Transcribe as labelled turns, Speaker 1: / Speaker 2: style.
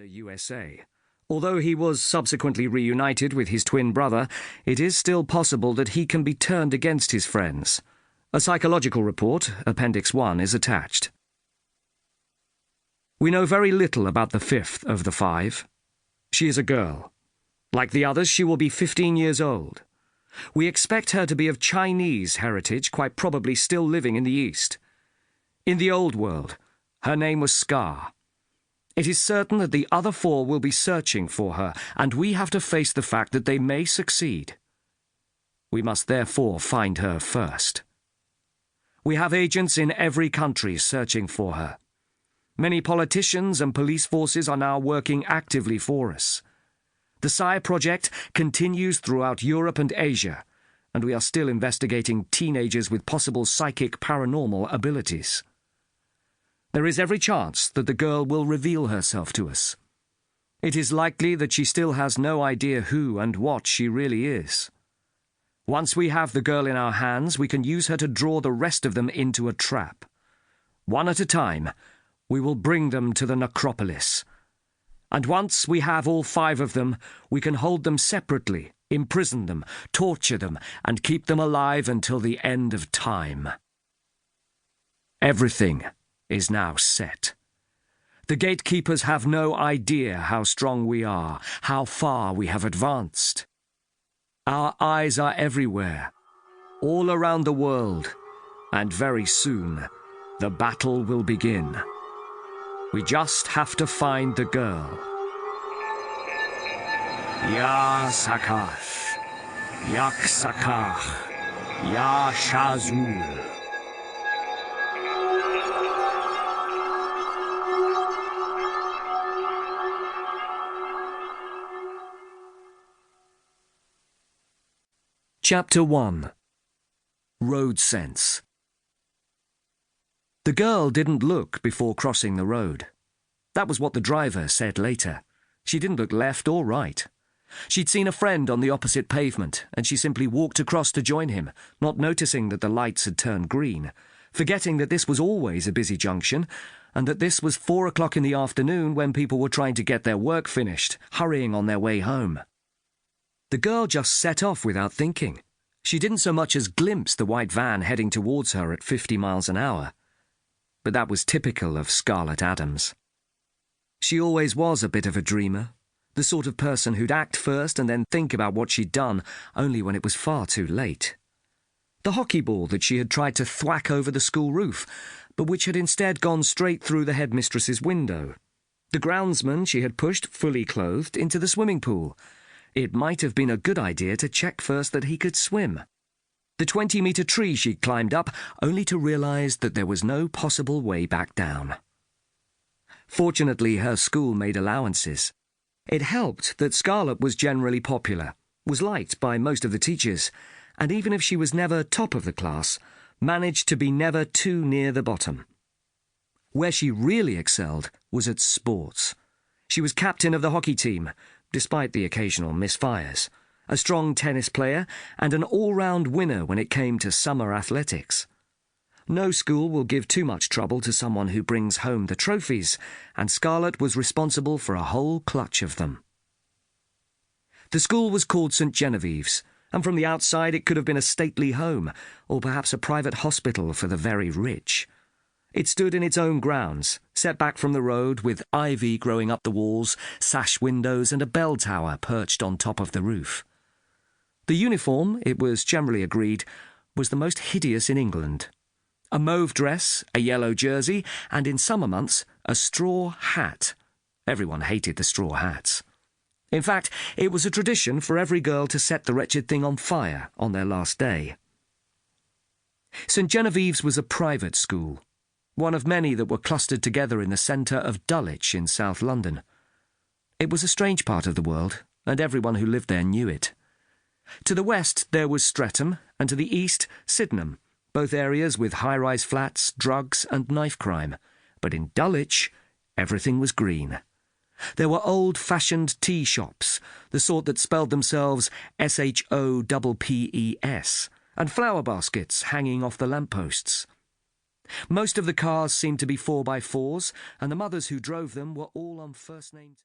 Speaker 1: USA. Although he was subsequently reunited with his twin brother, it is still possible that he can be turned against his friends. A psychological report, Appendix 1, is attached. We know very little about the fifth of the five. She is a girl. Like the others, she will be 15 years old. We expect her to be of Chinese heritage, quite probably still living in the East. In the Old World, her name was Scar. It is certain that the other four will be searching for her, and we have to face the fact that they may succeed. We must therefore find her first. We have agents in every country searching for her. Many politicians and police forces are now working actively for us. The Psi Project continues throughout Europe and Asia, and we are still investigating teenagers with possible psychic paranormal abilities. There is every chance that the girl will reveal herself to us. It is likely that she still has no idea who and what she really is. Once we have the girl in our hands, we can use her to draw the rest of them into a trap. One at a time, we will bring them to the Necropolis. And once we have all five of them, we can hold them separately, imprison them, torture them, and keep them alive until the end of time. Everything is now set. The gatekeepers have no idea how strong we are, how far we have advanced. Our eyes are everywhere, all around the world, and very soon the battle will begin. We just have to find the girl. Ya Sakath, Yak Sakach, Ya Shazul. Chapter 1. Road Sense. The girl didn't look before crossing the road. That was what the driver said later. She didn't look left or right. She'd seen a friend on the opposite pavement, and she simply walked across to join him, not noticing that the lights had turned green, forgetting that this was always a busy junction, and that this was 4 o'clock in the afternoon when people were trying to get their work finished, hurrying on their way home. The girl just set off without thinking. She didn't so much as glimpse the white van heading towards her at 50 miles an hour. But that was typical of Scarlett Adams. She always was a bit of a dreamer, the sort of person who'd act first and then think about what she'd done only when it was far too late. The hockey ball that she had tried to thwack over the school roof, but which had instead gone straight through the headmistress's window. The groundsman she had pushed, fully clothed, into the swimming pool. It might have been a good idea to check first that he could swim. The 20-metre tree she'd climbed up, only to realise that there was no possible way back down. Fortunately, her school made allowances. It helped that Scarlett was generally popular, was liked by most of the teachers, and even if she was never top of the class, managed to be never too near the bottom. Where she really excelled was at sports. She was captain of the hockey team, despite the occasional misfires, a strong tennis player, and an all-round winner when it came to summer athletics. No school will give too much trouble to someone who brings home the trophies, and Scarlett was responsible for a whole clutch of them. The school was called St. Genevieve's, and from the outside it could have been a stately home, or perhaps a private hospital for the very rich. It stood in its own grounds, set back from the road, with ivy growing up the walls, sash windows, and a bell tower perched on top of the roof. The uniform, it was generally agreed, was the most hideous in England. A mauve dress, a yellow jersey, and in summer months, a straw hat. Everyone hated the straw hats. In fact, it was a tradition for every girl to set the wretched thing on fire on their last day. St. Genevieve's was a private school, one of many that were clustered together in the centre of Dulwich in South London. It was a strange part of the world, and everyone who lived there knew it. To the west there was Streatham, and to the east Sydenham, both areas with high-rise flats, drugs, and knife crime. But in Dulwich, everything was green. There were old-fashioned tea shops, the sort that spelled themselves SHOPPES, and flower baskets hanging off the lampposts. Most of the cars seemed to be 4x4s, and the mothers who drove them were all on first-name terms.